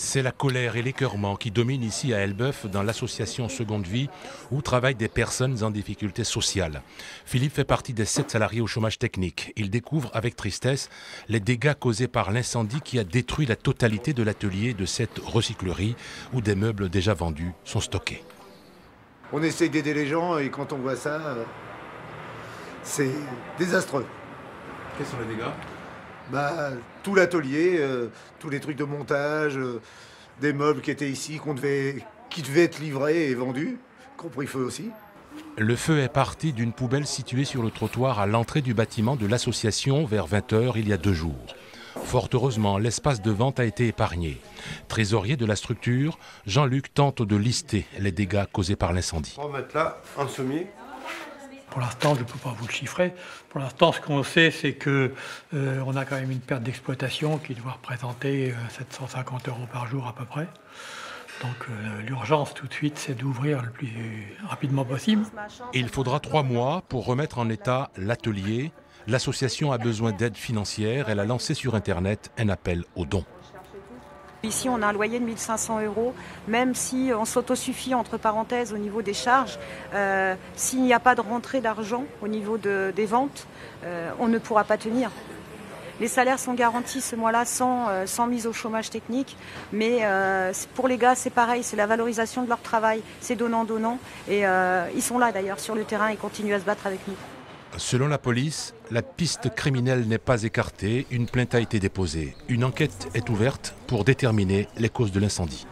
C'est la colère et l'écœurement qui dominent ici à Elbeuf dans l'association Seconde Vie où travaillent des personnes en difficulté sociale. Philippe fait partie des 7 salariés au chômage technique. Il découvre avec tristesse les dégâts causés par l'incendie qui a détruit la totalité de l'atelier de cette recyclerie où des meubles déjà vendus sont stockés. On essaye d'aider les gens et quand on voit ça, c'est désastreux. Quels sont les dégâts ? Tout l'atelier, tous les trucs de montage, des meubles qui étaient ici, qui devaient être livrés et vendus, compris feu aussi. Le feu est parti d'une poubelle située sur le trottoir à l'entrée du bâtiment de l'association vers 20 h il y a 2 jours. Fort heureusement, l'espace de vente a été épargné. Trésorier de la structure, Jean-Luc tente de lister les dégâts causés par l'incendie. On va mettre là un semis. Pour l'instant, je ne peux pas vous le chiffrer. Pour l'instant, ce qu'on sait, c'est qu'on a quand même une perte d'exploitation qui doit représenter 750 € par jour à peu près. Donc l'urgence tout de suite, c'est d'ouvrir le plus rapidement possible. Il faudra 3 mois pour remettre en état l'atelier. L'association a besoin d'aide financière. Elle a lancé sur Internet un appel aux dons. Ici, on a un loyer de 1 500 €, même si on s'autosuffit, entre parenthèses, au niveau des charges. S'il n'y a pas de rentrée d'argent au niveau des ventes, on ne pourra pas tenir. Les salaires sont garantis ce mois-là sans mise au chômage technique, mais pour les gars, c'est pareil, c'est la valorisation de leur travail, c'est donnant-donnant. Et ils sont là d'ailleurs sur le terrain et continuent à se battre avec nous. Selon la police, la piste criminelle n'est pas écartée. Une plainte a été déposée. Une enquête est ouverte pour déterminer les causes de l'incendie.